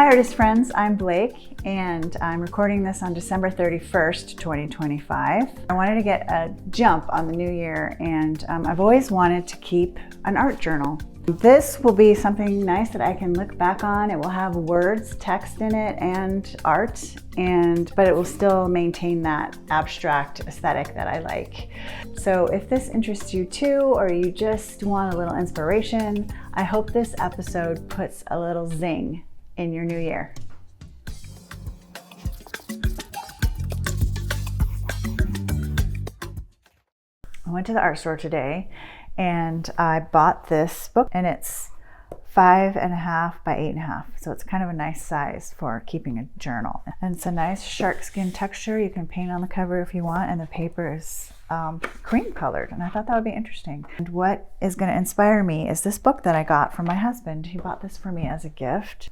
Hi artist friends, I'm Blake and I'm recording this on December 31st, 2025. I wanted to get a jump on the new year and I've always wanted to keep an art journal. This will be something nice that I can look back on. It will have words, text in it, and art, but it will still maintain that abstract aesthetic that I like. So if this interests you too, or you just want a little inspiration, I hope this episode puts a little zing in your new year. I went to the art store today and I bought this book, and it's 5.5 by 8.5, so it's kind of a nice size for keeping a journal. And it's a nice shark skin texture. You can paint on the cover if you want, and the paper is cream colored, and I thought that would be interesting. And what is going to inspire me is this book that I got from my husband. He bought this for me as a gift.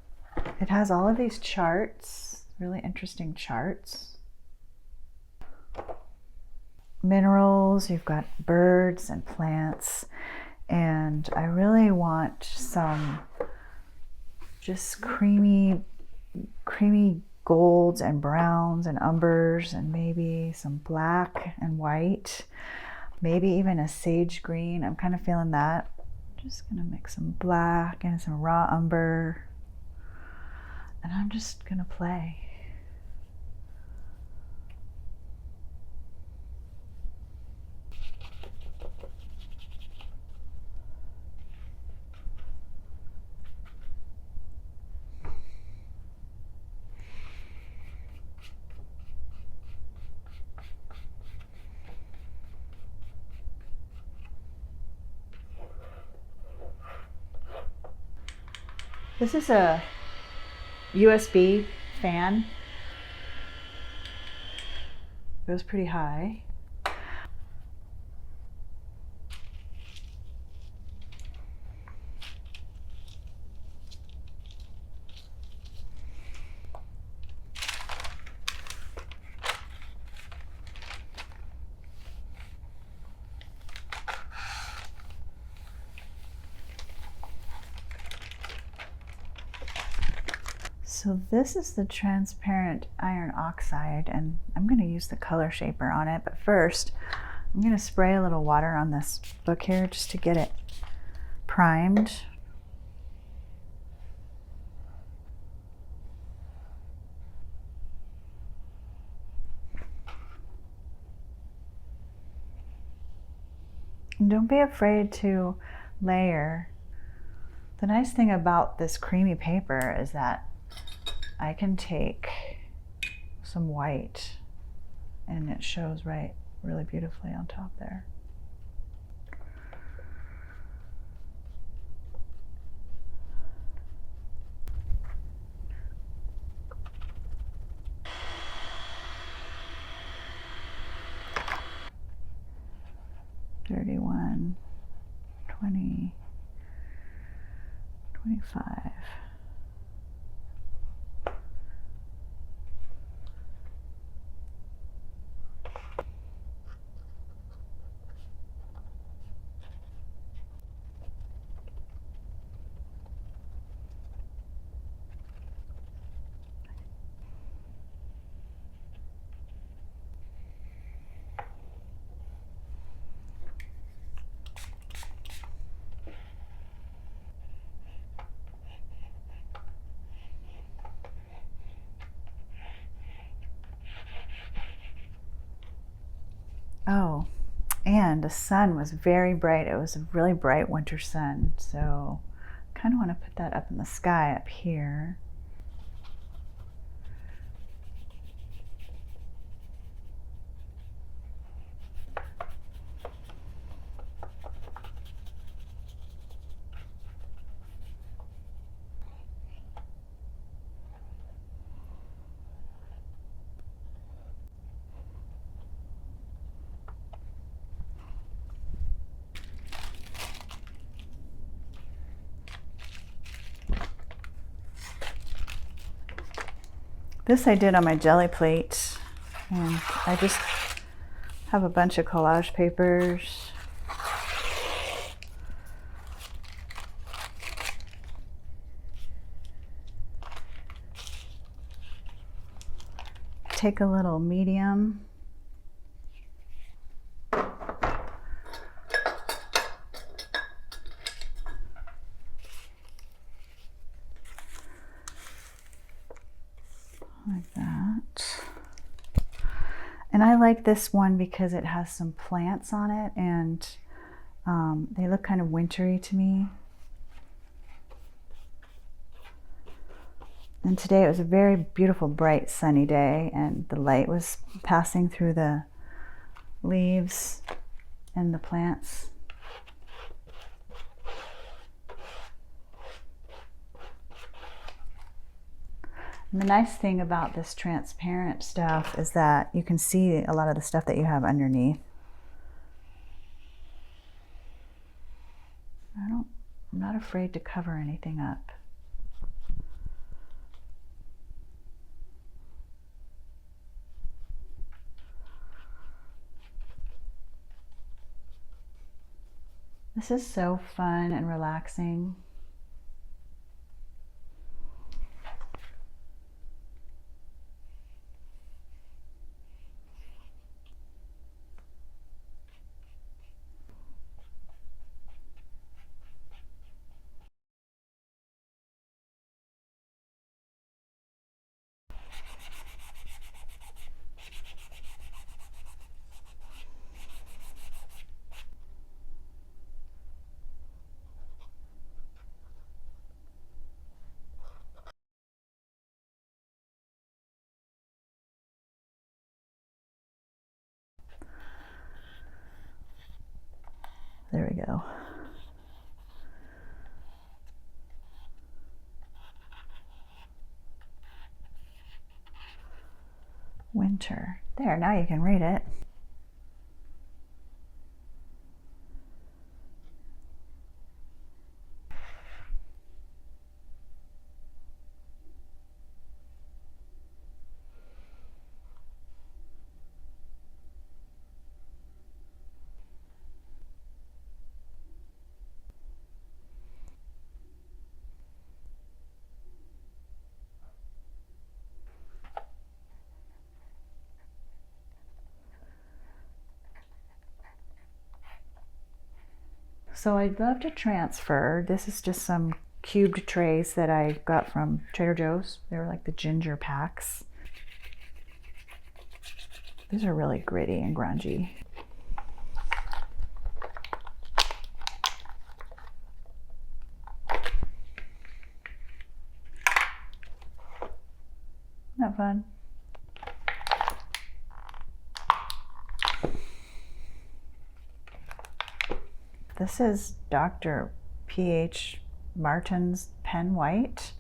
It has all of these charts, really interesting charts. Minerals, you've got birds and plants, and I really want some just creamy golds and browns and umbers, and maybe some black and white, maybe even a sage green. I'm kind of feeling that. Just gonna mix some black and some raw umber, and I'm just gonna play. This is a USB fan. It goes pretty high. So this is the transparent iron oxide, and I'm going to use the color shaper on it, but first I'm going to spray a little water on this book here just to get it primed. And don't be afraid to layer. The nice thing about this creamy paper is that I can take some white and it shows really beautifully on top there. $31, $20, $25. Oh, and the sun was very bright. It was a really bright winter sun, so I kind of want to put that up in the sky up here. This I did on my jelly plate, and I just have a bunch of collage papers. take a little medium. Like that. And I like this one because it has some plants on it, and they look kind of wintry to me. And today it was a very beautiful, bright, sunny day, and the light was passing through the leaves and the plants. And the nice thing about this transparent stuff is that you can see a lot of the stuff that you have underneath. I'm not afraid to cover anything up. This is so fun and relaxing. There we go. Winter. There, now you can read it. So I'd love to transfer. This is just some cubed trays that I got from Trader Joe's. They were like the ginger packs. These are really gritty and grungy. Isn't that fun? This is Dr. P.H. Martin's Pen White.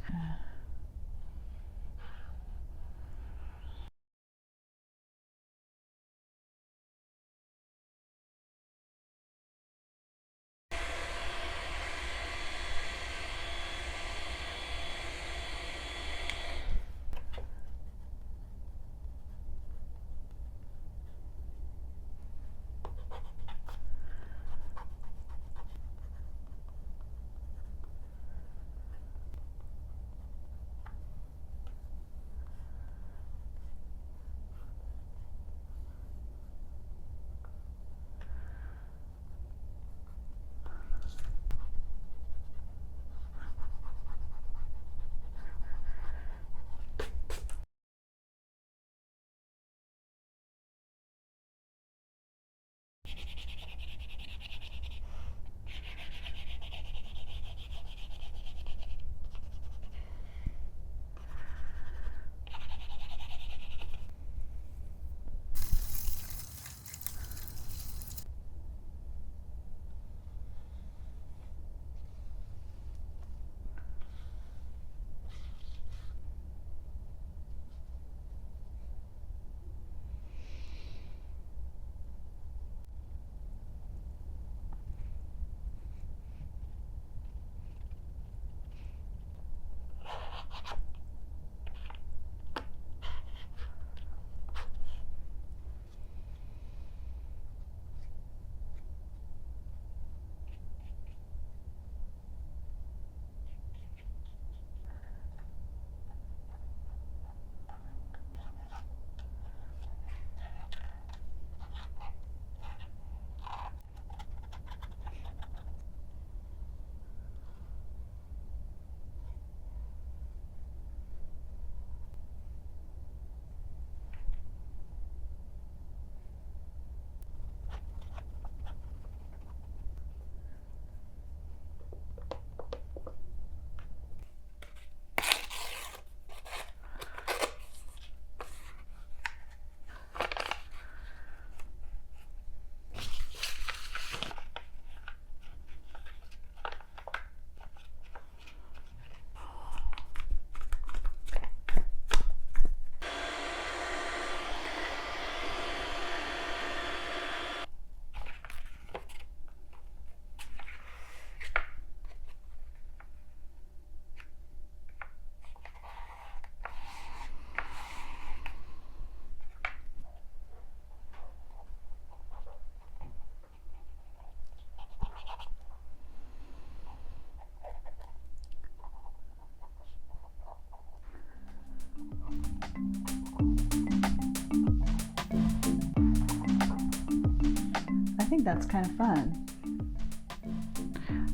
that's kind of fun.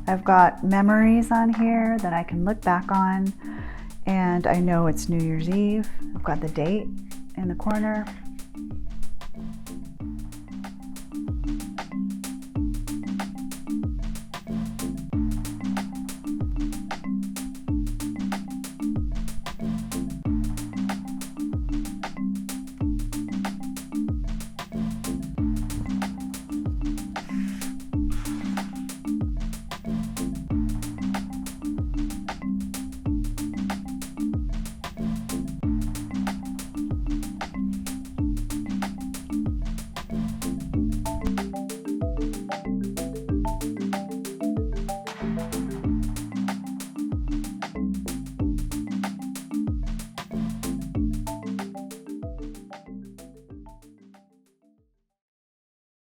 I've got memories on here that I can look back on, and I know it's New Year's Eve. I've got the date in the corner.